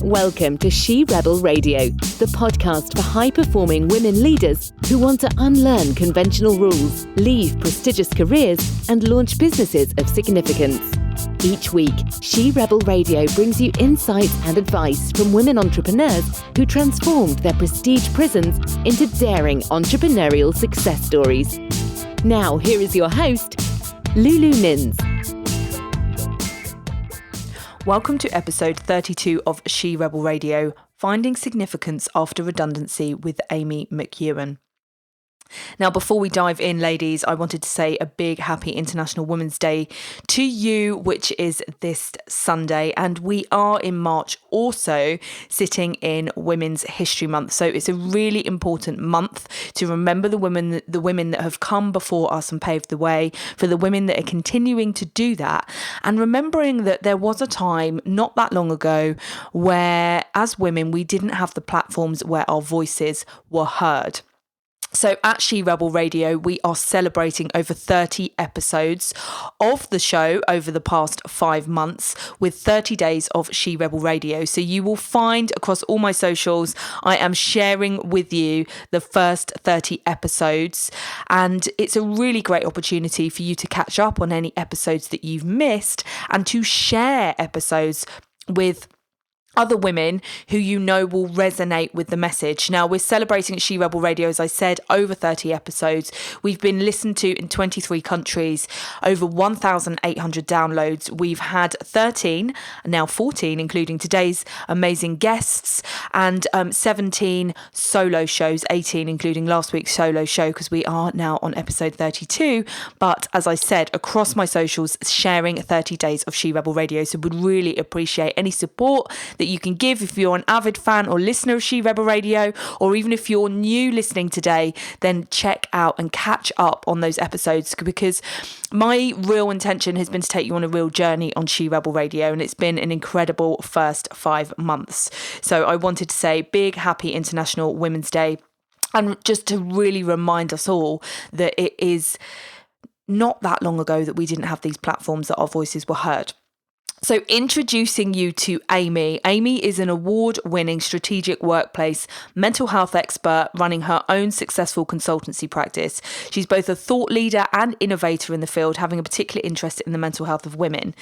Welcome to She Rebel Radio, the podcast for high-performing women leaders who want to unlearn conventional rules, leave prestigious careers, and launch businesses of significance. Each week, She Rebel Radio brings you insights and advice from women entrepreneurs who transformed their prestige prisons into daring entrepreneurial success stories. Now, here is your host, Lulu Nins. Welcome to episode 32 of She Rebel Radio, Finding Significance After Redundancy with Amy Mckeown. Now, before we dive in, ladies, I wanted to say a big happy International Women's Day to you, which is this Sunday. And we are in March also sitting in Women's History Month. So it's a really important month to remember the women that have come before us and paved the way, for the women that are continuing to do that. And remembering that there was a time not that long ago where, as women, we didn't have the platforms where our voices were heard. So at She Rebel Radio, we are celebrating over 30 episodes of the show over the past 5 months with 30 days of She Rebel Radio. So you will find across all my socials, I am sharing with you the first 30 episodes. And it's a really great opportunity for you to catch up on any episodes that you've missed and to share episodes with other women who you know will resonate with the message. Now, we're celebrating at She Rebel Radio, as I said, over 30 episodes. We've been listened to in 23 countries, over 1,800 downloads. We've had 13, now 14, including today's amazing guests, and 17 solo shows, 18, including last week's solo show, because we are now on episode 32. But as I said, across my socials, sharing 30 days of She Rebel Radio. So would really appreciate any support that you can give if you're an avid fan or listener of She Rebel Radio, or even if you're new listening today, then check out and catch up on those episodes, because my real intention has been to take you on a real journey on She Rebel Radio, and it's been an incredible first 5 months. So I wanted to say big happy International Women's Day, and just to really remind us all that it is not that long ago that we didn't have these platforms that our voices were heard. So introducing you to Amy. Amy is an award-winning strategic workplace mental health expert running her own successful consultancy practice. She's both a thought leader and innovator in the field, having a particular interest in the mental health of women.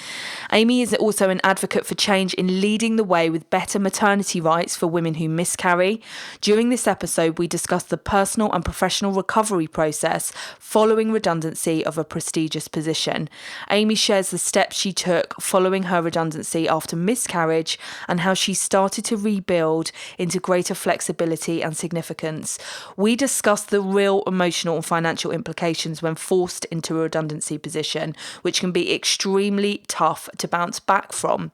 Amy is also an advocate for change in leading the way with better maternity rights for women who miscarry. During this episode, we discuss the personal and professional recovery process following redundancy of a prestigious position. Amy shares the steps she took following her redundancy after miscarriage and how she started to rebuild into greater flexibility and significance. We discuss the real emotional and financial implications when forced into a redundancy position, which can be extremely tough to bounce back from.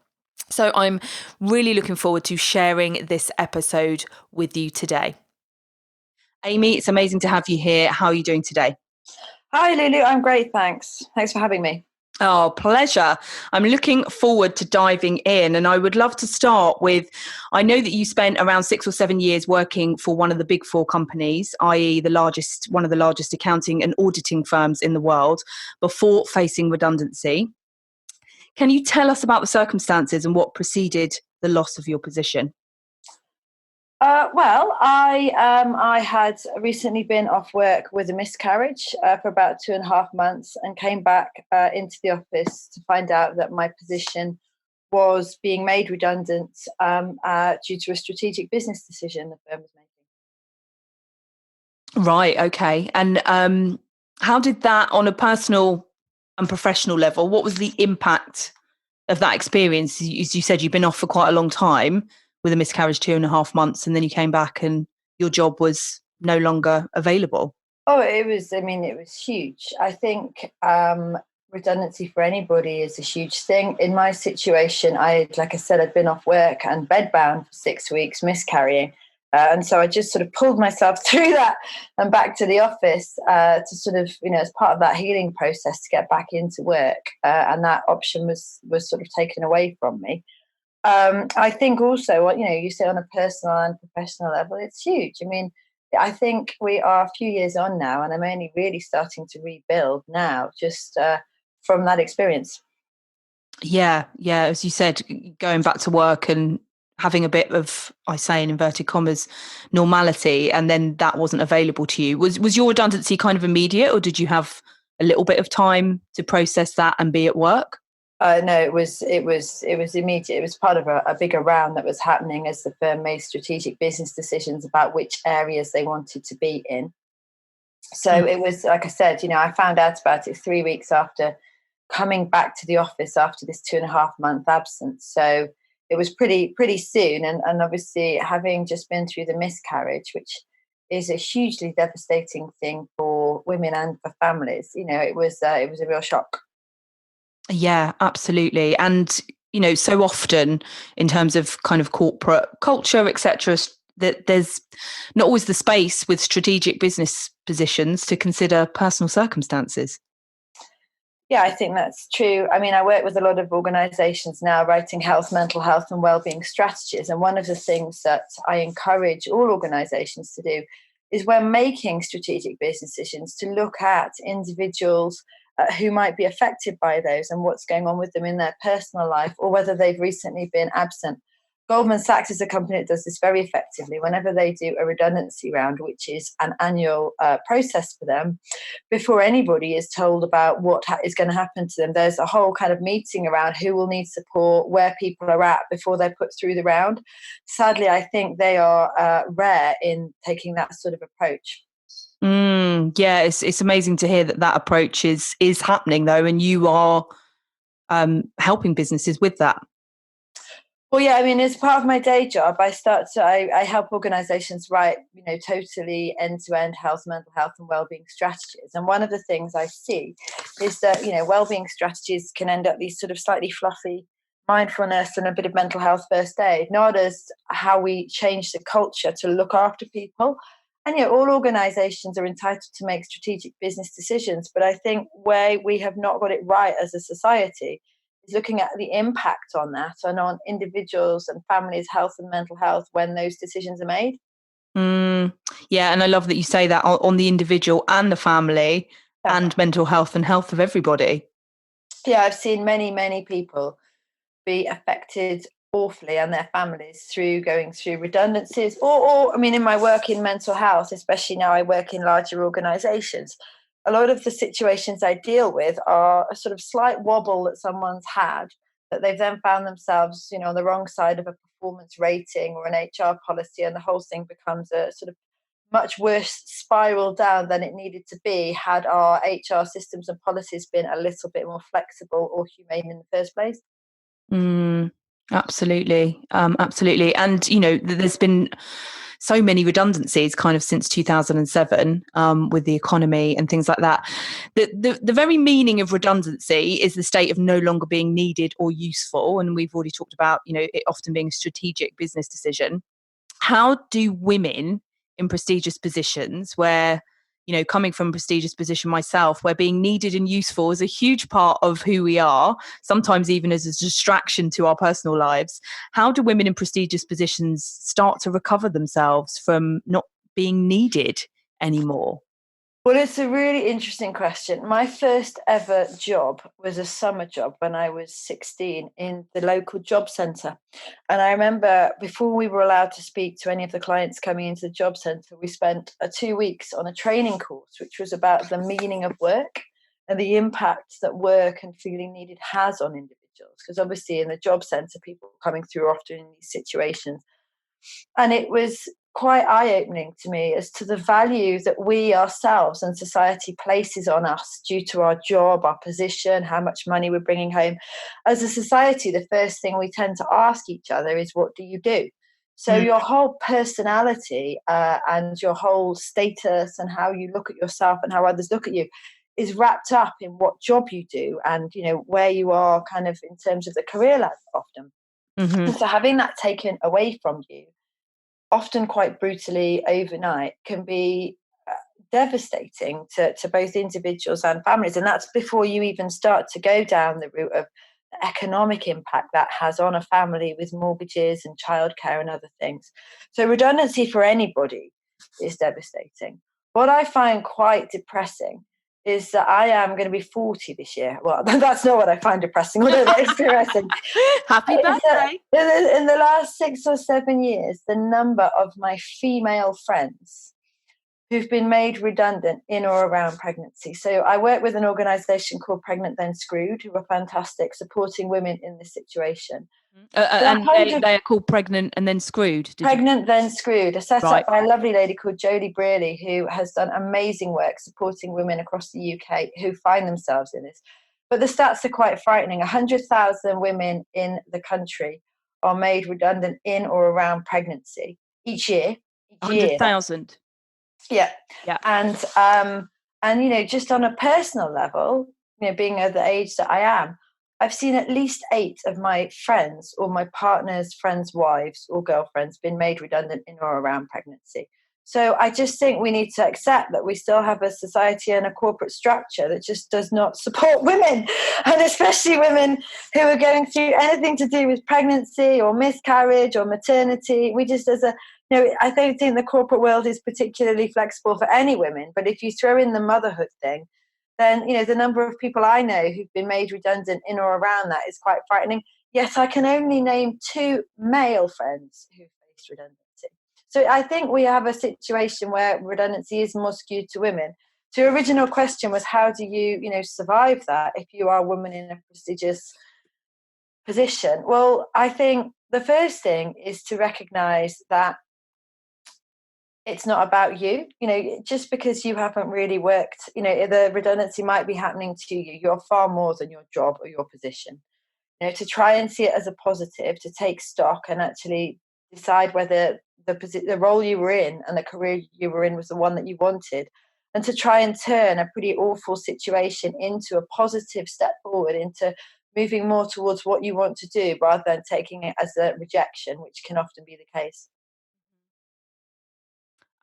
So I'm really looking forward to sharing this episode with you today. Amy, it's amazing to have you here. How are you doing today? Hi, Lulu. I'm great, thanks. Thanks for having me. Oh, pleasure. I'm looking forward to diving in, and I would love to start with, I know that you spent around 6 or 7 years working for one of the big four companies, i.e. one of the largest accounting and auditing firms in the world, before facing redundancy. Can you tell us about the circumstances and what preceded the loss of your position? I had recently been off work with a miscarriage for about 2.5 months and came back into the office to find out that my position was being made redundant due to a strategic business decision the firm was making. Right, okay. And how did that, on a personal and professional level, what was the impact of that experience? As you said, you've been off for quite a long time with a miscarriage, 2.5 months, and then you came back and your job was no longer available. Oh, it was huge. I think redundancy for anybody is a huge thing. In my situation, like I said, I'd been off work and bedbound for 6 weeks, miscarrying. And so I just sort of pulled myself through that and back to the office to sort of, as part of that healing process to get back into work. And that option was sort of taken away from me. I think also, you say on a personal and professional level, it's huge. I mean, I think we are a few years on now, and I'm only really starting to rebuild now, just from that experience. Yeah. As you said, going back to work and having a bit of, I say in inverted commas, normality, and then that wasn't available to you. Was your redundancy kind of immediate, or did you have a little bit of time to process that and be at work? No, it was immediate. It was part of a bigger round that was happening as the firm made strategic business decisions about which areas they wanted to be in. So it was, like I said, I found out about it 3 weeks after coming back to the office after this 2.5 month absence. So it was pretty soon. And obviously having just been through the miscarriage, which is a hugely devastating thing for women and for families, it was a real shock. Yeah, absolutely. And, so often in terms of kind of corporate culture, etc., that there's not always the space with strategic business positions to consider personal circumstances. Yeah, I think that's true. I mean, I work with a lot of organizations now writing mental health and wellbeing strategies. And one of the things that I encourage all organizations to do is when making strategic business decisions to look at individuals who might be affected by those and what's going on with them in their personal life, or whether they've recently been absent. Goldman Sachs is a company that does this very effectively. Whenever they do a redundancy round, which is an annual process for them, before anybody is told about what is going to happen to them, there's a whole kind of meeting around who will need support, where people are at before they're put through the round. Sadly, I think they are rare in taking that sort of approach. Yeah, it's amazing to hear that approach is happening though, and you are helping businesses with that. Well, yeah, I mean, as part of my day job, I help organisations write, totally end-to-end mental health and wellbeing strategies. And one of the things I see is that, wellbeing strategies can end up these sort of slightly fluffy mindfulness and a bit of mental health first aid, not as how we change the culture to look after people. And, all organisations are entitled to make strategic business decisions. But I think where we have not got it right as a society is looking at the impact on that and on individuals and families' health and mental health when those decisions are made. Yeah, and I love that you say that on the individual and the family and mental health and health of everybody. Yeah, I've seen many, many people be affected awfully and their families through going through redundancies or I mean, in my work in mental health, especially now I work in larger organisations, a lot of the situations I deal with are a sort of slight wobble that someone's had that they've then found themselves, on the wrong side of a performance rating or an HR policy, and the whole thing becomes a sort of much worse spiral down than it needed to be had our HR systems and policies been a little bit more flexible or humane in the first place. Absolutely. Absolutely. And, there's been so many redundancies kind of since 2007 with the economy and things like that. The very meaning of redundancy is the state of no longer being needed or useful. And we've already talked about, it often being a strategic business decision. How do women in prestigious positions where, coming from a prestigious position myself, where being needed and useful is a huge part of who we are, sometimes even as a distraction to our personal lives. How do women in prestigious positions start to recover themselves from not being needed anymore? Well, it's a really interesting question. My first ever job was a summer job when I was 16 in the local job centre. And I remember before we were allowed to speak to any of the clients coming into the job centre, we spent 2 weeks on a training course, which was about the meaning of work and the impact that work and feeling needed has on individuals. Because obviously in the job centre, people are coming through often in these situations. And it was quite eye-opening to me as to the value that we ourselves and society places on us due to our job, our position, how much money we're bringing home. As a society, the first thing we tend to ask each other is, what do you do? So your whole personality and your whole status and how you look at yourself and how others look at you is wrapped up in what job you do and, where you are kind of in terms of the career ladder often. And so having that taken away from you, often quite brutally overnight, can be devastating to both individuals and families. And that's before you even start to go down the route of the economic impact that has on a family with mortgages and childcare and other things. So redundancy for anybody is devastating. What I find quite depressing is that I am going to be 40 this year. Well, that's not what I find depressing, although that is depressing. Happy birthday. In the last 6 or 7 years, the number of my female friends who've been made redundant in or around pregnancy. So I work with an organisation called Pregnant Then Screwed, who are fantastic, supporting women in this situation. And they are called Pregnant and Then Screwed. Pregnant Then Screwed, set up by a lovely lady called Jodie Brearley, who has done amazing work supporting women across the UK who find themselves in this. But the stats are quite frightening. 100,000 women in the country are made redundant in or around pregnancy each year. 100,000. Yeah. And just on a personal level, being at the age that I am, I've seen at least 8 of my friends or my partner's friends' wives or girlfriends been made redundant in or around pregnancy. So I just think we need to accept that we still have a society and a corporate structure that just does not support women, and especially women who are going through anything to do with pregnancy or miscarriage or maternity. We just, I don't think the corporate world is particularly flexible for any women, but if you throw in the motherhood thing, then, the number of people I know who've been made redundant in or around that is quite frightening. Yet I can only name 2 male friends who faced redundancy. So I think we have a situation where redundancy is more skewed to women. So your original question was, how do you, survive that if you are a woman in a prestigious position? Well, I think the first thing is to recognise that it's not about you. Just because you haven't really worked, the redundancy might be happening to you. You're far more than your job or your position. To try and see it as a positive, to take stock and actually decide whether the role you were in and the career you were in was the one that you wanted, and to try and turn a pretty awful situation into a positive step forward, into moving more towards what you want to do rather than taking it as a rejection, which can often be the case.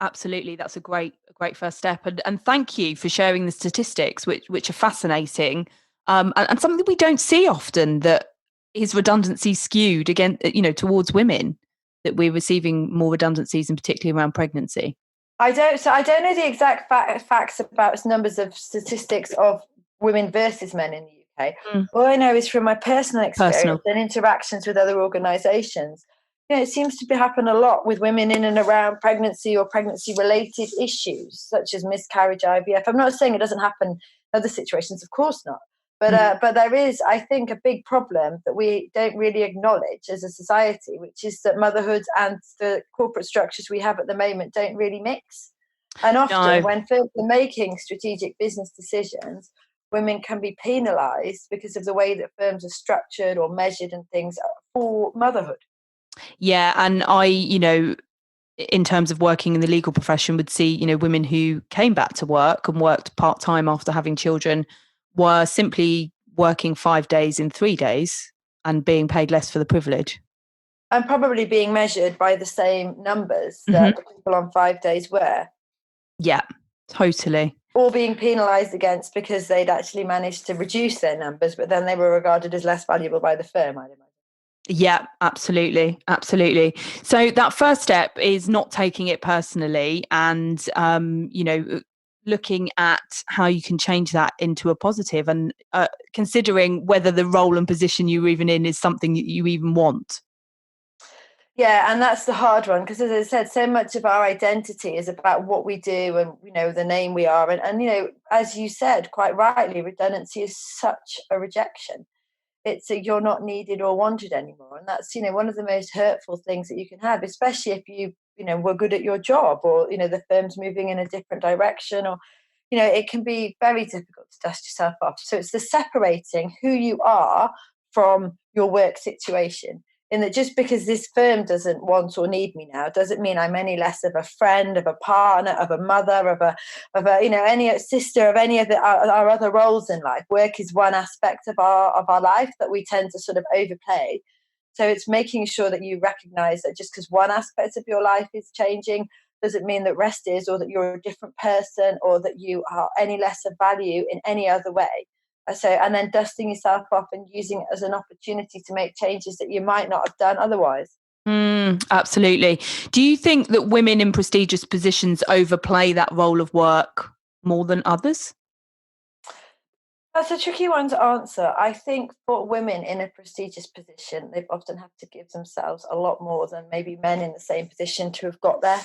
Absolutely, that's a great first step, and thank you for sharing the statistics, which are fascinating, and something we don't see often, that is redundancy skewed again, towards women, that we're receiving more redundancies, and particularly around pregnancy. I don't know the exact facts about numbers of statistics of women versus men in the UK. All I know is from my personal experience and interactions with other organisations. It seems to happen a lot with women in and around pregnancy or pregnancy-related issues, such as miscarriage, IVF. I'm not saying it doesn't happen in other situations, of course not. But there is, I think, a big problem that we don't really acknowledge as a society, which is that motherhood and the corporate structures we have at the moment don't really mix. And often when firms are making strategic business decisions, women can be penalised because of the way that firms are structured or measured and things for motherhood. Yeah, and I, in terms of working in the legal profession, would see, women who came back to work and worked part-time after having children were simply working 5 days in 3 days and being paid less for the privilege. And probably being measured by the same numbers that the people on 5 days were. Yeah, totally. Or being penalised against because they'd actually managed to reduce their numbers, but then they were regarded as less valuable by the firm, I'd imagine. Yeah, absolutely. So that first step is not taking it personally, and looking at how you can change that into a positive, and considering whether the role and position you're even in is something that you even want. Yeah, and that's the hard one, because as I said, so much of our identity is about what we do and the name we are, and as you said quite rightly, redundancy is such a rejection. It's you're not needed or wanted anymore, and that's one of the most hurtful things that you can have, especially if you were good at your job, or the firm's moving in a different direction, or it can be very difficult to dust yourself off. So it's the separating who you are from your work situation, in that just because this firm doesn't want or need me now doesn't mean I'm any less of a friend, of a partner, of a mother, of a any sister, of any of our other roles in life. Work is one aspect of our life that we tend to sort of overplay. So it's making sure that you recognize that just because one aspect of your life is changing doesn't mean that rest is, or that you're a different person, or that you are any less of value in any other way. So, and then dusting yourself off and using it as an opportunity to make changes that you might not have done otherwise. Absolutely. Do you think that women in prestigious positions overplay that role of work more than others? That's a tricky one to answer. I think for women in a prestigious position, they've often have to give themselves a lot more than maybe men in the same position to have got there.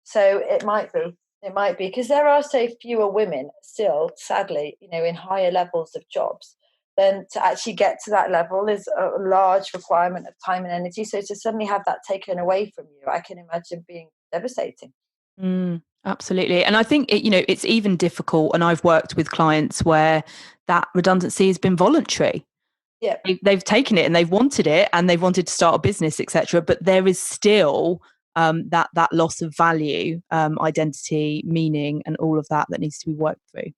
So it might be because there are so fewer women still, sadly, in higher levels of jobs. Then to actually get to that level is a large requirement of time and energy. So to suddenly have that taken away from you, I can imagine being devastating. Absolutely. And I think it's even difficult. And I've worked with clients where that redundancy has been voluntary. Yeah. They've taken it and they've wanted it and they've wanted to start a business, etc. But there is still that loss of value, identity, meaning, and all of that needs to be worked through.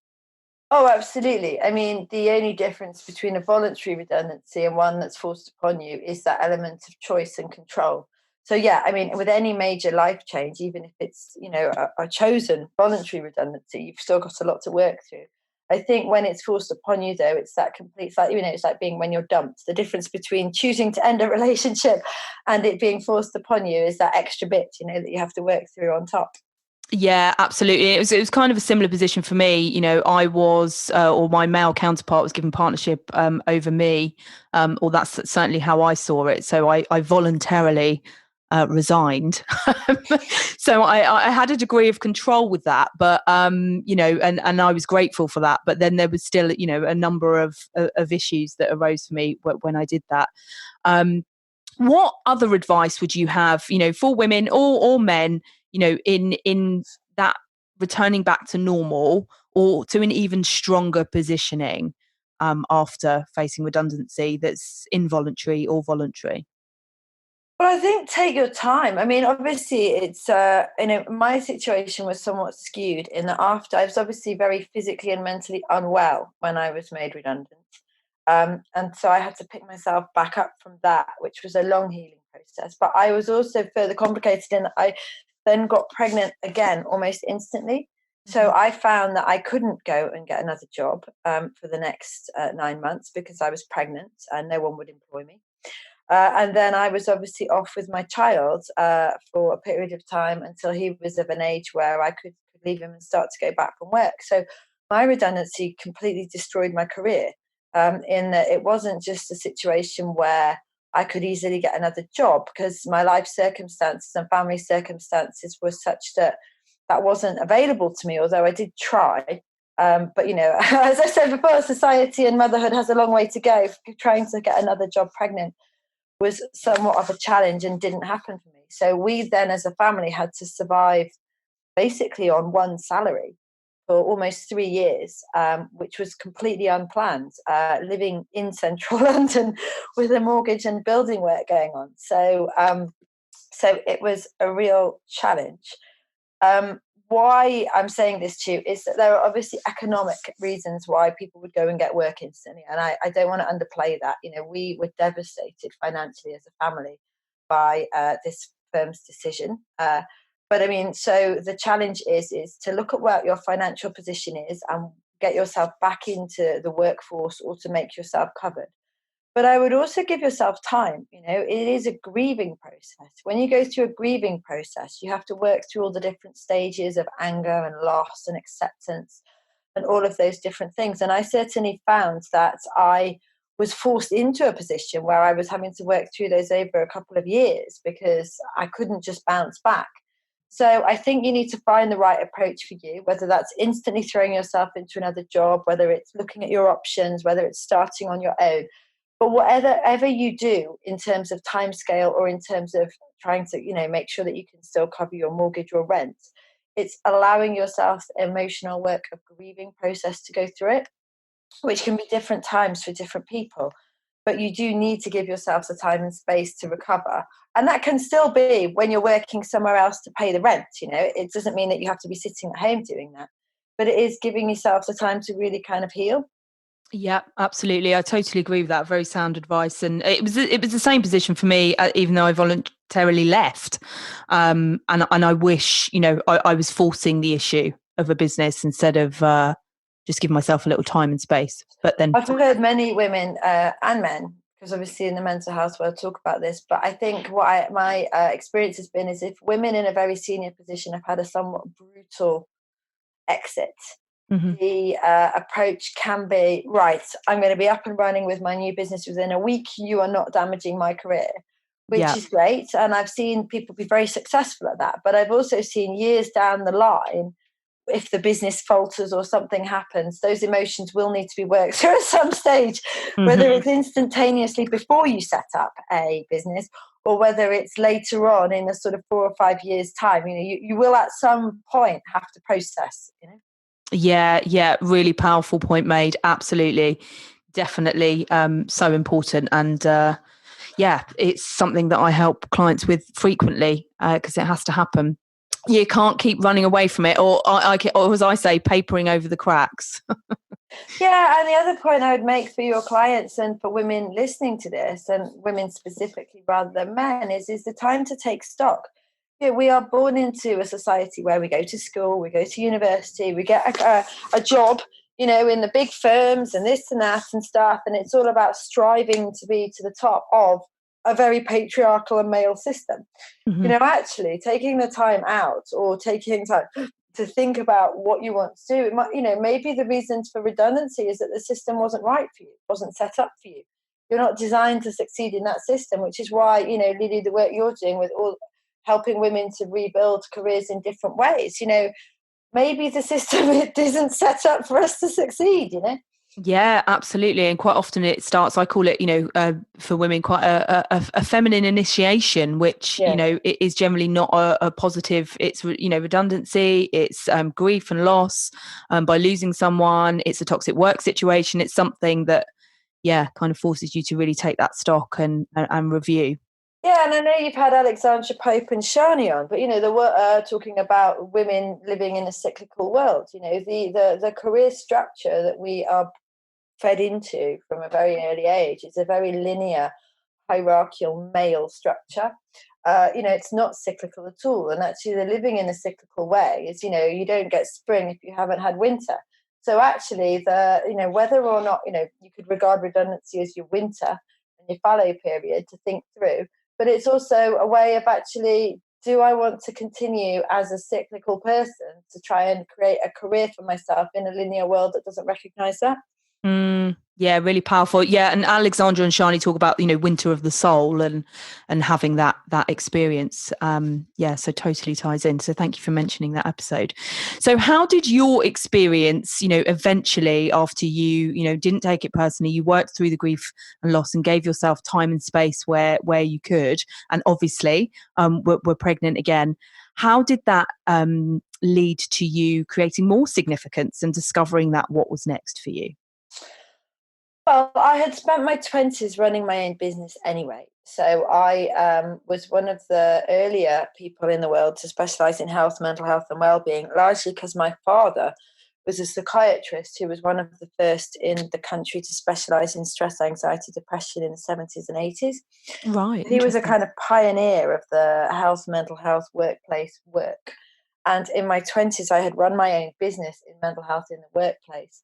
Oh, absolutely. I mean, the only difference between a voluntary redundancy and one that's forced upon you is that element of choice and control. So, yeah, I mean, with any major life change, even if it's, a chosen voluntary redundancy, you've still got a lot to work through. I think when it's forced upon you, though, it's that complete, it's like being when you're dumped. The difference between choosing to end a relationship and it being forced upon you is that extra bit, that you have to work through on top. Yeah, absolutely. It was kind of a similar position for me. I was, or my male counterpart was given partnership over me, or that's certainly how I saw it. So I voluntarily resigned. So I had a degree of control with that, but and I was grateful for that. But then there was still, a number of issues that arose for me when I did that. What other advice would you have, for women or men, in that returning back to normal or to an even stronger positioning after facing redundancy that's involuntary or voluntary? Well, I think take your time. I mean, obviously, it's my situation was somewhat skewed in that after I was obviously very physically and mentally unwell when I was made redundant, and so I had to pick myself back up from that, which was a long healing process. But I was also further complicated in that I then got pregnant again almost instantly. So I found that I couldn't go and get another job for the next 9 months because I was pregnant and no one would employ me. And then I was obviously off with my child for a period of time until he was of an age where I could leave him and start to go back from work. So my redundancy completely destroyed my career in that it wasn't just a situation where I could easily get another job because my life circumstances and family circumstances were such that that wasn't available to me, although I did try. But, as I said before, society and motherhood has a long way to go. Trying to get another job pregnant was somewhat of a challenge and didn't happen for me. So we then, as a family, had to survive basically on one salary for almost 3 years, which was completely unplanned, living in central London with a mortgage and building work going on. So it was a real challenge. Why I'm saying this to you is that there are obviously economic reasons why people would go and get work instantly. And I don't want to underplay that. We were devastated financially as a family by this firm's decision. But I mean, so the challenge is to look at what your financial position is and get yourself back into the workforce or to make yourself covered. But I would also give yourself time. It is a grieving process. When you go through a grieving process, you have to work through all the different stages of anger and loss and acceptance and all of those different things. And I certainly found that I was forced into a position where I was having to work through those over a couple of years because I couldn't just bounce back. So I think you need to find the right approach for you, whether that's instantly throwing yourself into another job, whether it's looking at your options, whether it's starting on your own. But whatever you do in terms of timescale or in terms of trying to, make sure that you can still cover your mortgage or rent, it's allowing yourself the emotional work of grieving process to go through it, which can be different times for different people. But you do need to give yourself the time and space to recover. And that can still be when you're working somewhere else to pay the rent. It doesn't mean that you have to be sitting at home doing that, but it is giving yourself the time to really kind of heal. Yeah, absolutely. I totally agree with that. Very sound advice. And it was the same position for me, even though I voluntarily left. And I wish, I was forcing the issue of a business instead of just giving myself a little time and space. But then I've heard many women and men, because obviously in the mental health world talk about this, but I think what my experience has been is if women in a very senior position have had a somewhat brutal exit, Mm-hmm. the approach can be, right, I'm going to be up and running with my new business within a week. You are not damaging my career, which is great. And I've seen people be very successful at that. But I've also seen years down the line, if the business falters or something happens, those emotions will need to be worked through at some stage, whether it's instantaneously before you set up a business or whether it's later on in a sort of 4 or 5 years time. You will at some point have to process. Yeah, really powerful point made. Absolutely, definitely, so important. And it's something that I help clients with frequently because it has to happen. You can't keep running away from it, or as I say, papering over the cracks. Yeah, and the other point I would make for your clients and for women listening to this, and women specifically rather than men, is the time to take stock. We are born into a society where we go to school, we go to university, we get a job, in the big firms and this and that and stuff, and it's all about striving to be to the top of a very patriarchal and male system. Mm-hmm. Actually taking the time out or taking time to think about what you want to do, it might, maybe the reasons for redundancy is that the system wasn't right for you, wasn't set up for you. You're not designed to succeed in that system, which is why, Lily, the work you're doing with all helping women to rebuild careers in different ways, maybe the system it isn't set up for us to succeed. Yeah, absolutely. And quite often it starts, I call it, for women, quite a feminine initiation, which, it is generally not a positive. It's, redundancy, it's grief and loss by losing someone. It's a toxic work situation. It's something that, kind of forces you to really take that stock and review. Yeah, and I know you've had Alexandra Pope and Shani on, but they were talking about women living in a cyclical world. The career structure that we are fed into from a very early age is a very linear, hierarchical male structure. It's not cyclical at all, and actually, the living in a cyclical way is, you don't get spring if you haven't had winter. So actually, whether or not you could regard redundancy as your winter and your fallow period to think through. But it's also a way of actually, do I want to continue as a cyclical person to try and create a career for myself in a linear world that doesn't recognize that? Yeah, really powerful. Yeah, and Alexandra and Shani talk about winter of the soul and having that experience. So totally ties in. So thank you for mentioning that episode. So how did your experience, eventually after you didn't take it personally, you worked through the grief and loss and gave yourself time and space where you could, and obviously were pregnant again. How did that lead to you creating more significance and discovering that what was next for you? Well, I had spent my 20s running my own business anyway. So I was one of the earlier people in the world to specialise in health, mental health and well-being, largely because my father was a psychiatrist who was one of the first in the country to specialise in stress, anxiety, depression in the 70s and 80s. Right. He was a kind of pioneer of the health, mental health, workplace work. And in my 20s, I had run my own business in mental health in the workplace.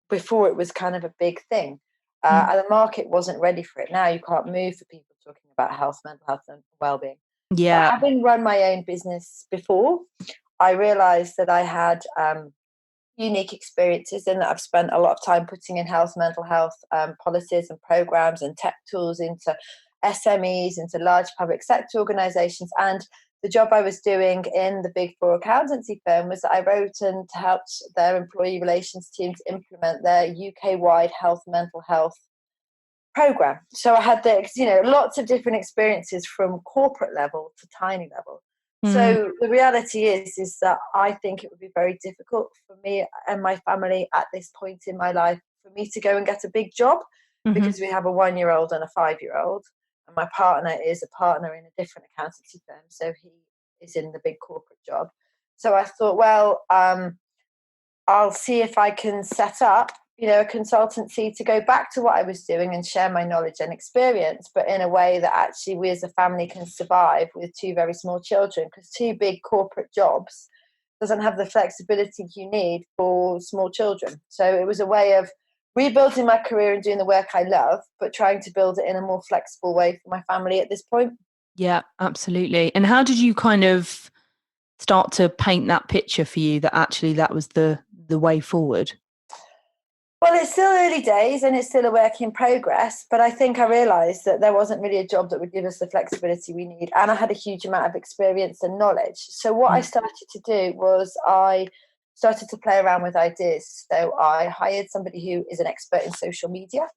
Before it was kind of a big thing. And the market wasn't ready for it. Now you can't move for people talking about health, mental health and well-being. Yeah. But having run my own business before, I realised that I had unique experiences and that I've spent a lot of time putting in health, mental health policies and programs and tech tools into SMEs, into large public sector organisations. And the job I was doing in the Big Four accountancy firm was that I wrote and helped their employee relations team to implement their UK-wide health, mental health program. So I had lots of different experiences from corporate level to tiny level. So the reality is that I think it would be very difficult for me and my family at this point in my life for me to go and get a big job because we have a 1-year-old and a 5-year-old. And my partner is a partner in a different accountancy firm, so he is in the big corporate job. So I thought, well, I'll see if I can set up, a consultancy to go back to what I was doing and share my knowledge and experience, but in a way that actually we as a family can survive with 2 very small children, because 2 big corporate jobs doesn't have the flexibility you need for small children. So it was a way of rebuilding my career and doing the work I love, but trying to build it in a more flexible way for my family at this point. Yeah, absolutely. And how did you kind of start to paint that picture for you that actually that was the way forward? Well, it's still early days and it's still a work in progress, but I think I realised that there wasn't really a job that would give us the flexibility we need. And I had a huge amount of experience and knowledge. So what I started to do was I started to play around with ideas. So I hired somebody who is an expert in social media,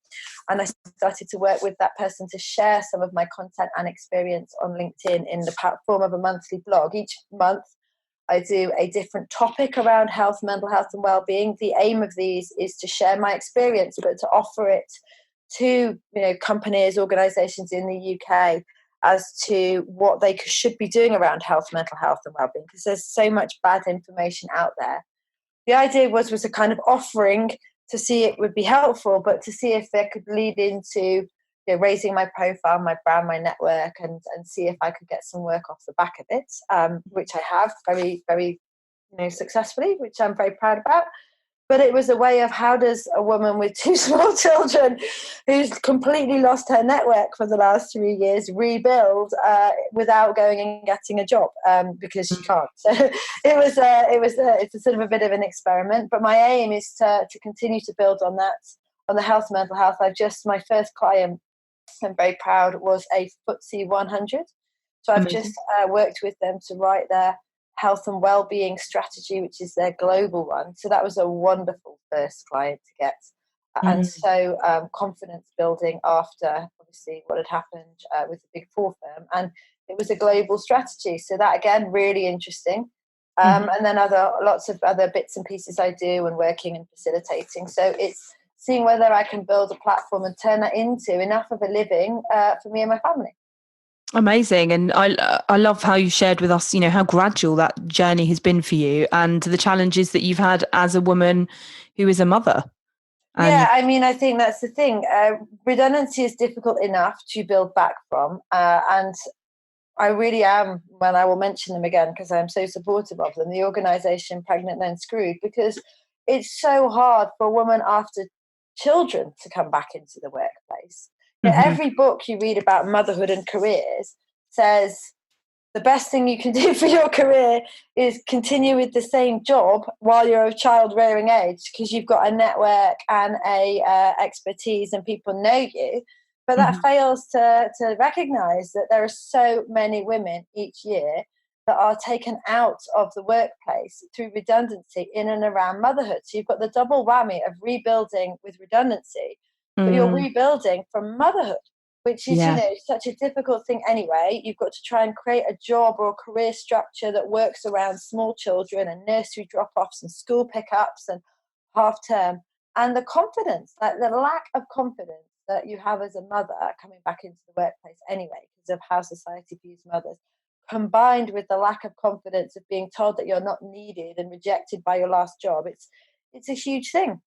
and I started to work with that person to share some of my content and experience on LinkedIn in the form of a monthly blog. Each month I do a different topic around health, mental health and well-being. The aim of these is to share my experience, but to offer it to companies, organisations in the UK as to what they should be doing around health, mental health and well-being, because there's so much bad information out there. The idea was a kind of offering to see it would be helpful, but to see if there could lead into raising my profile, my brand, my network, and see if I could get some work off the back of it, which I have very, very successfully, which I'm very proud about. But it was a way of, how does a woman with 2 small children who's completely lost her network for the last 3 years rebuild without going and getting a job, because she can't. So it's a sort of a bit of an experiment. But my aim is to continue to build on that, on the health, mental health. My first client, I'm very proud, was a FTSE 100. So I've just worked with them to write their health and well-being strategy, which is their global one. So that was a wonderful first client to get. And so confidence building after obviously what had happened with the Big Four firm. And it was a global strategy. So that, again, really interesting. And then lots of other bits and pieces I do, and working and facilitating. So it's seeing whether I can build a platform and turn that into enough of a living for me and my family. Amazing. And I love how you shared with us, how gradual that journey has been for you, and the challenges that you've had as a woman who is a mother. Yeah, I think that's the thing. Redundancy is difficult enough to build back from. And I really am, when I will mention them again, because I'm so supportive of them, the organisation Pregnant Then Skewed, because it's so hard for a woman after children to come back into the workplace. Every book you read about motherhood and careers says the best thing you can do for your career is continue with the same job while you're of child-rearing age, because you've got a network and a expertise and people know you. But that fails to recognise that there are so many women each year that are taken out of the workplace through redundancy in and around motherhood. So you've got the double whammy of rebuilding with redundancy, but you're rebuilding from motherhood, which is, such a difficult thing anyway. You've got to try and create a job or a career structure that works around small children and nursery drop-offs and school pickups and half term. And the confidence, like the lack of confidence that you have as a mother coming back into the workplace anyway, because of how society views mothers, combined with the lack of confidence of being told that you're not needed and rejected by your last job, it's a huge thing.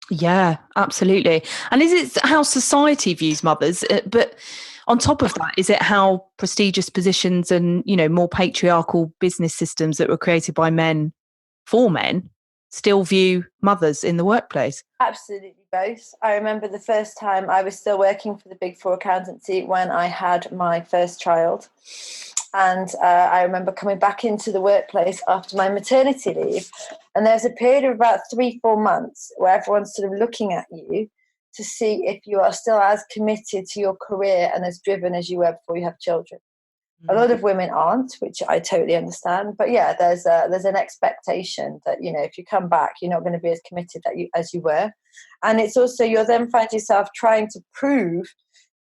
Yeah, absolutely. And is it how society views mothers? But on top of that, is it how prestigious positions and, more patriarchal business systems that were created by men for men still view mothers in the workplace? Absolutely both. I remember the first time I was still working for the Big Four accountancy when I had my first child. And I remember coming back into the workplace after my maternity leave. And there's a period of about 3-4 months where everyone's sort of looking at you to see if you are still as committed to your career and as driven as you were before you have children. A lot of women aren't, which I totally understand. But yeah, there's an expectation that, if you come back, you're not going to be as committed as you were. And it's also, you'll then find yourself trying to prove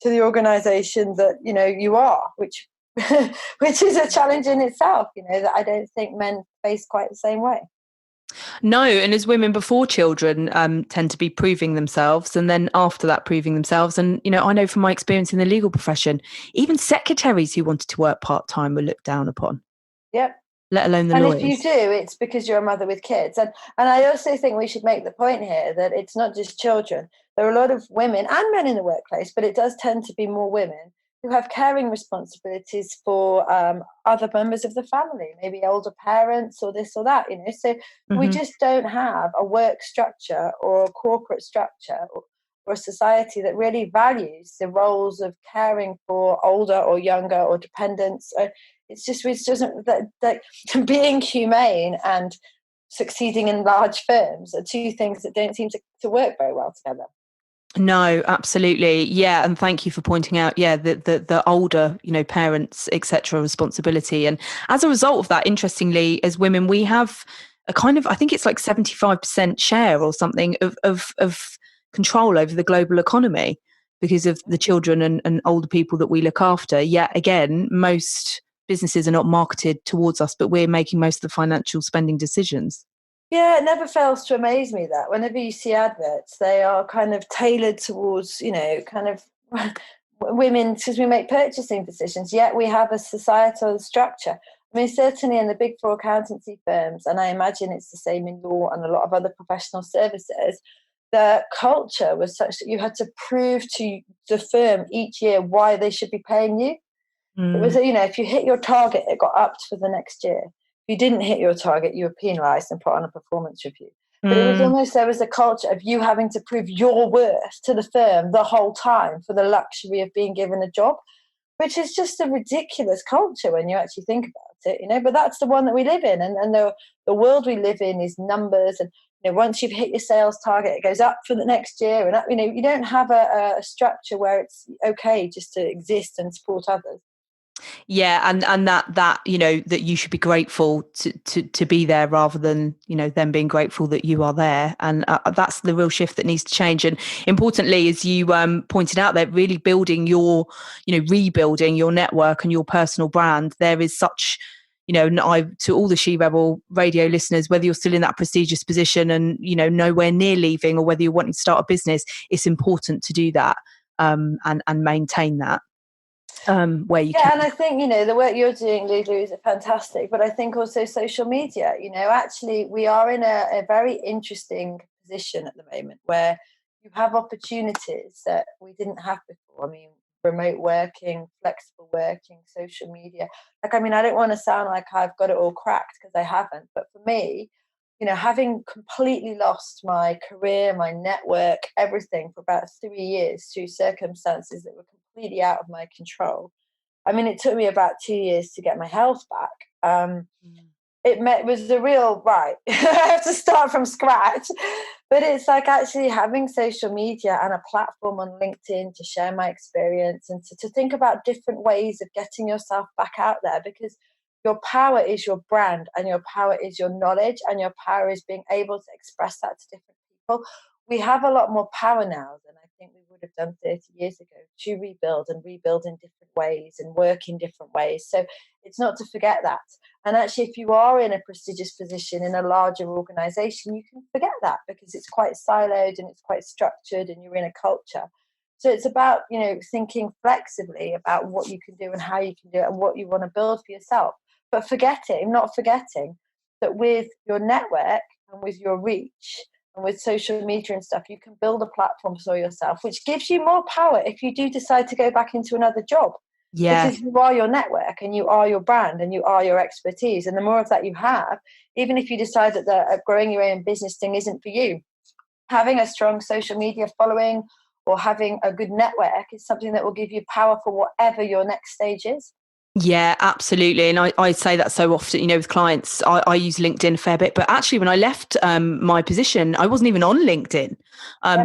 to the organisation that, you are, which is a challenge in itself, that I don't think men face quite the same way. No, and as women before children tend to be proving themselves, and then after that proving themselves. And, I know from my experience in the legal profession, even secretaries who wanted to work part-time were looked down upon. Yep. Let alone the lawyers. And if you do, it's because you're a mother with kids. And I also think we should make the point here that it's not just children. There are a lot of women and men in the workplace, but it does tend to be more women who have caring responsibilities for other members of the family, maybe older parents or this or that, So we just don't have a work structure or a corporate structure or for a society that really values the roles of caring for older or younger or dependents. It's just, which doesn't, that being humane and succeeding in large firms are two things that don't seem to work very well together. No, absolutely. Yeah. And thank you for pointing out, the older, parents, etc. responsibility. And as a result of that, interestingly, as women, we have a kind of, I think it's like 75% share or something of control over the global economy because of the children and older people that we look after. Yet again, most businesses are not marketed towards us, but we're making most of the financial spending decisions. Yeah, it never fails to amaze me that whenever you see adverts, they are kind of tailored towards, kind of women, because we make purchasing decisions, yet we have a societal structure. I mean, certainly in the big four accountancy firms, and I imagine it's the same in law and a lot of other professional services, the culture was such that you had to prove to the firm each year why they should be paying you. It was, if you hit your target, it got upped for the next year. If you didn't hit your target, you were penalised and put on a performance review. But it was almost, there was a culture of you having to prove your worth to the firm the whole time for the luxury of being given a job, which is just a ridiculous culture when you actually think about it, but that's the one that we live in. And the world we live in is numbers. And, once you've hit your sales target, it goes up for the next year. And, you don't have a structure where it's okay just to exist and support others. Yeah, and that that you should be grateful to be there rather than them being grateful that you are there, and that's the real shift that needs to change. And importantly, as you pointed out, there, really building your rebuilding your network and your personal brand. There is such to all the She Rebel radio listeners, whether you're still in that prestigious position and nowhere near leaving, or whether you're wanting to start a business, it's important to do that and maintain that. Where you can. And I think the work you're doing, Lulu, is fantastic, but I think also social media, actually we are in a very interesting position at the moment where you have opportunities that we didn't have before. I mean, remote working, flexible working, social media. I don't want to sound like I've got it all cracked, because I haven't, but for me, having completely lost my career, my network, everything for about 3 years through circumstances that were completely out of my control. I mean, it took me about 2 years to get my health back. It was a real, right, I have to start from scratch. But it's like actually having social media and a platform on LinkedIn to share my experience and to think about different ways of getting yourself back out there, because your power is your brand, and your power is your knowledge, and your power is being able to express that to different people. We have a lot more power now than I think we would have done 30 years ago to rebuild in different ways and work in different ways. So it's not to forget that. And actually, if you are in a prestigious position in a larger organization, you can forget that, because it's quite siloed and it's quite structured and you're in a culture. So it's about, thinking flexibly about what you can do and how you can do it and what you want to build for yourself. But not forgetting that with your network and with your reach and with social media and stuff, you can build a platform for yourself, which gives you more power if you do decide to go back into another job. Yeah. Because you are your network and you are your brand and you are your expertise. And the more of that you have, even if you decide that the growing your own business thing isn't for you, having a strong social media following or having a good network is something that will give you power for whatever your next stage is. Yeah, absolutely. And I say that so often, with clients. I use LinkedIn a fair bit, but actually when I left my position, I wasn't even on LinkedIn.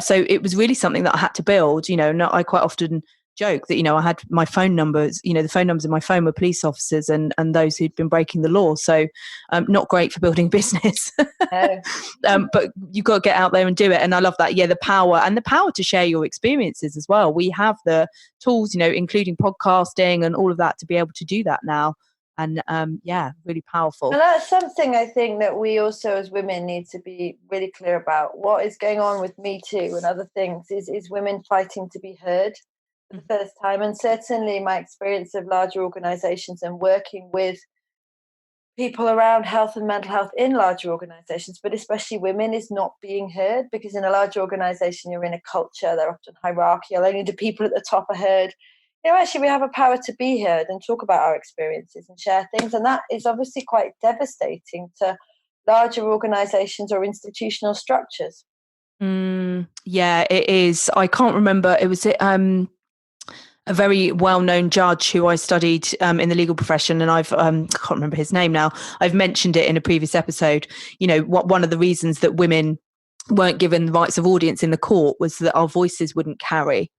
So it was really something that I had to build, and I quite often joke that, I had my phone numbers, the phone numbers in my phone were police officers and those who'd been breaking the law. So not great for building business, but you've got to get out there and do it. And I love that. Yeah, the power to share your experiences as well. We have the tools, including podcasting and all of that to be able to do that now. And really powerful. And that's something I think that we also as women need to be really clear about. What is going on with Me Too and other things is women fighting to be heard for the first time. And certainly my experience of larger organizations and working with people around health and mental health in larger organizations, but especially women, is not being heard, because in a larger organization, you're in a culture, they're often hierarchical, only the people at the top are heard. Actually, we have a power to be heard and talk about our experiences and share things. And that is obviously quite devastating to larger organizations or institutional structures. Yeah, it is. I can't remember. It was a very well-known judge who I studied in the legal profession, and I can't remember his name now. I've mentioned it in a previous episode. You know, one of the reasons that women weren't given the rights of audience in the court was that our voices wouldn't carry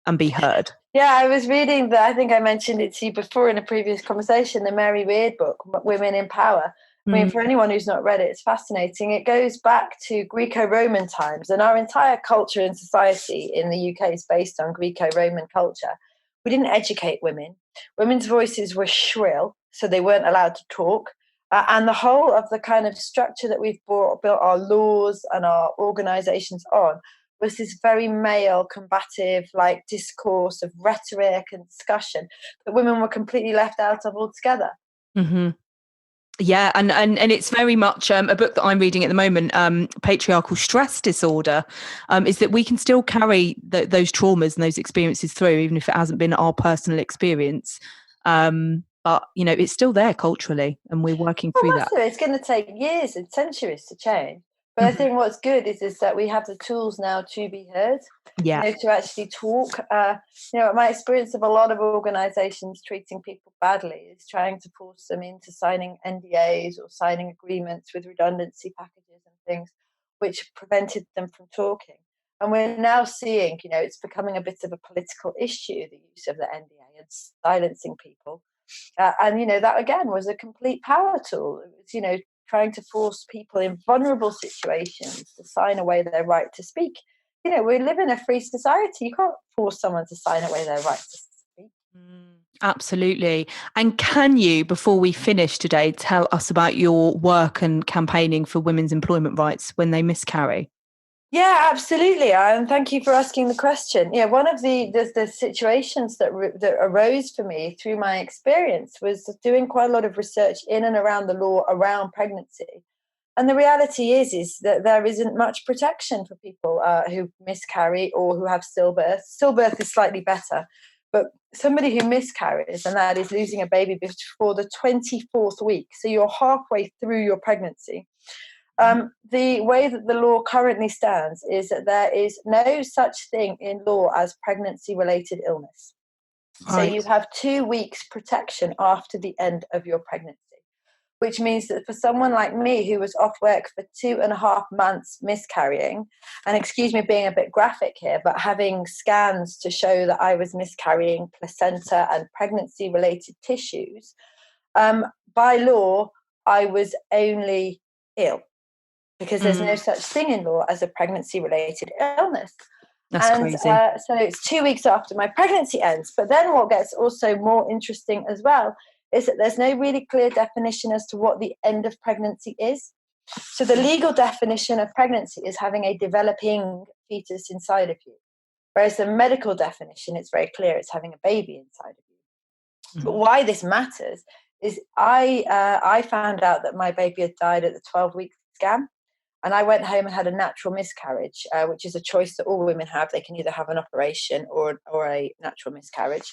and be heard. Yeah, I was reading that. I think I mentioned it to you before in a previous conversation, the Mary Read book, Women in Power. I mean, for anyone who's not read it, it's fascinating. It goes back to Greco-Roman times, and our entire culture and society in the UK is based on Greco-Roman culture. We didn't educate women. Women's voices were shrill, so they weren't allowed to talk. And the whole of the kind of structure that we've built our laws and our organizations on was this very male, combative, like discourse of rhetoric and discussion that women were completely left out of altogether. Mm-hmm. Yeah, and it's very much a book that I'm reading at the moment, Patriarchal Stress Disorder, is that we can still carry those traumas and those experiences through, even if it hasn't been our personal experience. But, you know, it's still there culturally, and we're working through that. It's going to take years and centuries to change. But I think what's good is that we have the tools now to be heard, to actually talk. My experience of a lot of organisations treating people badly is trying to force them into signing NDAs or signing agreements with redundancy packages and things, which prevented them from talking. And we're now seeing, it's becoming a bit of a political issue, the use of the NDA and silencing people. That again was a complete power tool. It was, trying to force people in vulnerable situations to sign away their right to speak. We live in a free society. You can't force someone to sign away their right to speak. Absolutely. And can you, before we finish today, tell us about your work and campaigning for women's employment rights when they miscarry? Yeah, absolutely. And thank you for asking the question. Yeah, one of the situations that arose for me through my experience was doing quite a lot of research in and around the law around pregnancy. And the reality is that there isn't much protection for people who miscarry or who have stillbirth. Stillbirth is slightly better, but somebody who miscarries, and that is losing a baby before the 24th week, so you're halfway through your pregnancy. The way that the law currently stands is that there is no such thing in law as pregnancy-related illness. Right. So you have 2 weeks protection after the end of your pregnancy, which means that for someone like me who was off work for 2.5 months miscarrying, and excuse me being a bit graphic here, but having scans to show that I was miscarrying placenta and pregnancy-related tissues, by law, I was only ill. Because there's no such thing in law as a pregnancy-related illness. That's crazy. So it's 2 weeks after my pregnancy ends. But then what gets also more interesting as well is that there's no really clear definition as to what the end of pregnancy is. So the legal definition of pregnancy is having a developing fetus inside of you. Whereas the medical definition, it's very clear, it's having a baby inside of you. But why this matters is I found out that my baby had died at the 12-week scan. And I went home and had a natural miscarriage, which is a choice that all women have. They can either have an operation or a natural miscarriage.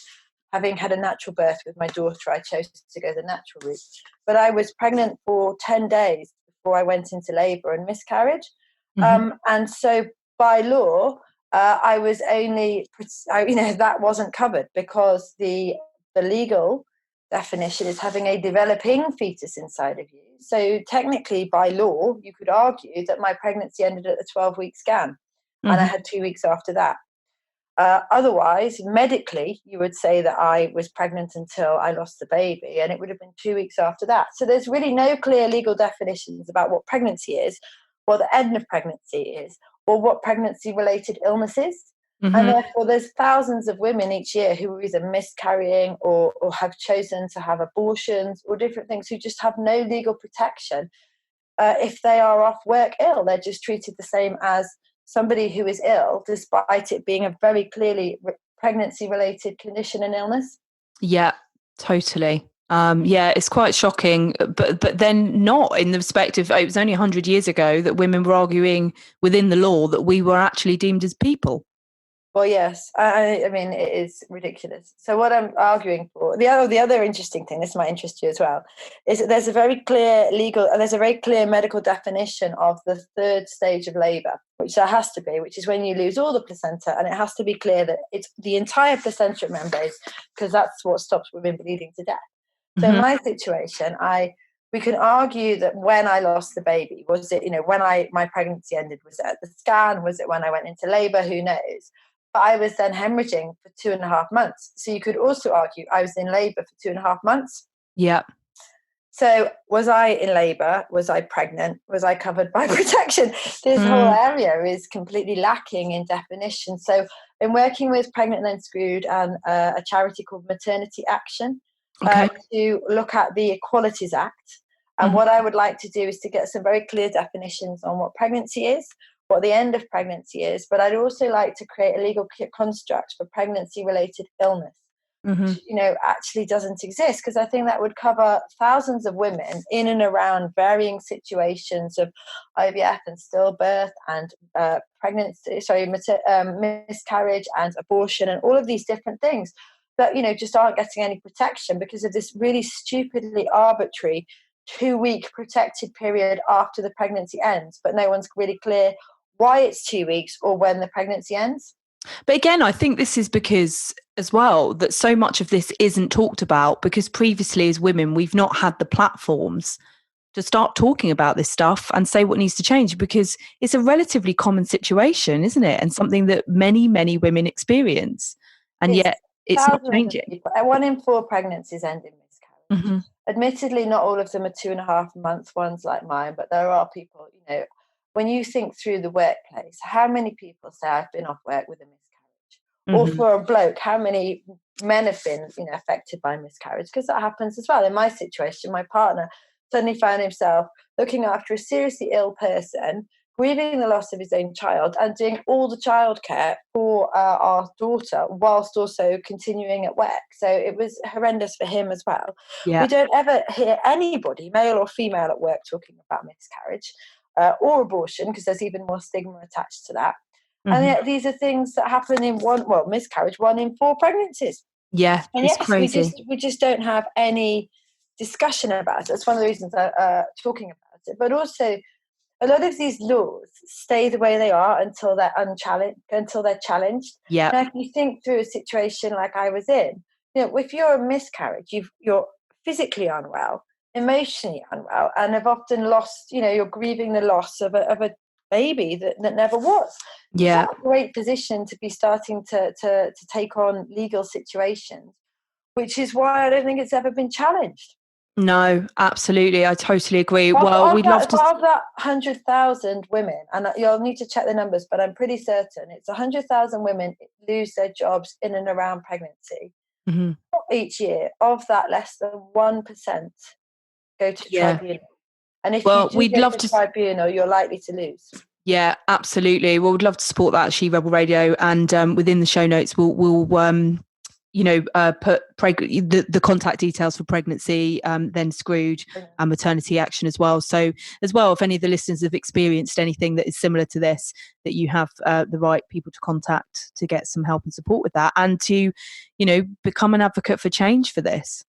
Having had a natural birth with my daughter, I chose to go the natural route. But I was pregnant for 10 days before I went into labour and miscarriage. And so by law, I was only, that wasn't covered because the legal definition is having a developing fetus inside of you. So technically, by law, you could argue that my pregnancy ended at the 12-week scan, and I had 2 weeks after that. Otherwise, medically, you would say that I was pregnant until I lost the baby, and it would have been 2 weeks after that. So there's really no clear legal definitions about what pregnancy is, what the end of pregnancy is, or what pregnancy-related illness is. And therefore, there's thousands of women each year who are either miscarrying or have chosen to have abortions or different things who just have no legal protection. If they are off work ill, they're just treated the same as somebody who is ill, despite it being a very clearly pregnancy-related condition and illness. Yeah, totally. It's quite shocking, but then not in the perspective, it was only 100 years ago that women were arguing within the law that we were actually deemed as people. Well, yes. I mean, it is ridiculous. So what I'm arguing for, the other interesting thing, this might interest you as well, is that there's a very clear medical definition of the third stage of labour, which there has to be, which is when you lose all the placenta, and it has to be clear that it's the entire placental membrane, because that's what stops women bleeding to death. So in my situation, we can argue that when I lost the baby, was it, when my pregnancy ended, was it at the scan? Was it when I went into labour? Who knows? But I was then hemorrhaging for 2.5 months. So you could also argue I was in labour for 2.5 months. Yeah. So was I in labour? Was I pregnant? Was I covered by protection? This whole area is completely lacking in definition. So in working with Pregnant and Then Skewed and a charity called Maternity Action, to look at the Equalities Act. And what I would like to do is to get some very clear definitions on what pregnancy is, what the end of pregnancy is, but I'd also like to create a legal construct for pregnancy-related illness, which, actually doesn't exist, because I think that would cover thousands of women in and around varying situations of IVF and stillbirth and miscarriage and abortion and all of these different things that, just aren't getting any protection because of this really stupidly arbitrary 2-week protected period after the pregnancy ends, but no one's really clear why it's 2 weeks or when the pregnancy ends. But again, I think this is because as well that so much of this isn't talked about, because previously as women, we've not had the platforms to start talking about this stuff and say what needs to change, because it's a relatively common situation, isn't it? And something that many, many women experience. And yet it's not changing. 1 in 4 pregnancies end in miscarriage. Admittedly, not all of them are 2.5 month ones like mine, but there are people, when you think through the workplace, how many people say I've been off work with a miscarriage? Or for a bloke, how many men have been, affected by miscarriage? Because that happens as well. In my situation, my partner suddenly found himself looking after a seriously ill person, grieving the loss of his own child, and doing all the childcare for our daughter whilst also continuing at work. So it was horrendous for him as well. Yeah. We don't ever hear anybody, male or female, at work talking about miscarriage or abortion, because there's even more stigma attached to that. And yet these are things that happen in miscarriage, 1 in 4 pregnancies. Yeah, and it's yes, crazy. We just don't have any discussion about it. That's one of the reasons talking about it. But also, a lot of these laws stay the way they are until they're challenged. Yeah. Now, if you think through a situation like I was in, if you're a miscarriage, you're physically unwell, emotionally unwell, and have often lost, you're grieving the loss of a baby that never was. Yeah. It's not a great position to be starting to take on legal situations, which is why I don't think it's ever been challenged. No, absolutely. I totally agree. Of that 100,000 women, and you'll need to check the numbers, but I'm pretty certain it's 100,000 women lose their jobs in and around pregnancy each year. Of that, less than 1% go to tribunal. And if you do go to tribunal, you're likely to lose. Yeah, absolutely. Well, we'd love to support that at She Rebel Radio, and within the show notes, we'll put the contact details for Pregnancy, Then Skewed, and Maternity Action as well. So as well, if any of the listeners have experienced anything that is similar to this, that you have the right people to contact to get some help and support with that, and to, become an advocate for change for this.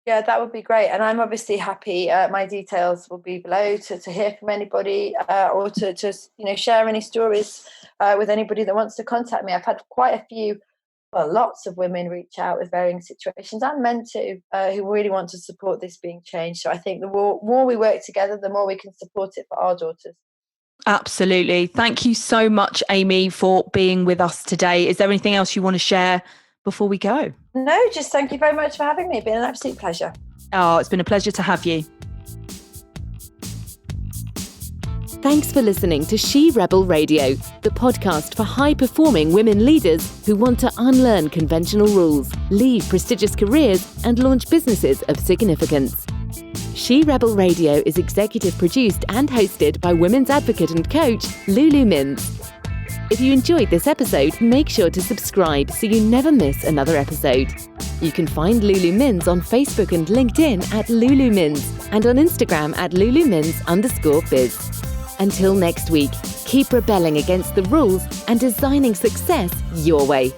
Yeah, that would be great. And I'm obviously happy. My details will be below to hear from anybody or to just, share any stories with anybody that wants to contact me. I've had quite a few, lots of women reach out with varying situations, and men too, who really want to support this being changed. So I think the more we work together, the more we can support it for our daughters. Absolutely. Thank you so much, Amy, for being with us today. Is there anything else you want to share before we go? No, just thank you very much for having me. It's been an absolute pleasure. Oh, it's been a pleasure to have you. Thanks for listening to She Rebel Radio, the podcast for high-performing women leaders who want to unlearn conventional rules, leave prestigious careers, and launch businesses of significance. She Rebel Radio is executive produced and hosted by women's advocate and coach Lulu Mins. If you enjoyed this episode, make sure to subscribe so you never miss another episode. You can find Lulu Mins on Facebook and LinkedIn at Lulu Mins, and on Instagram at LuluMins_biz. Until next week, Keep rebelling against the rules and designing success your way.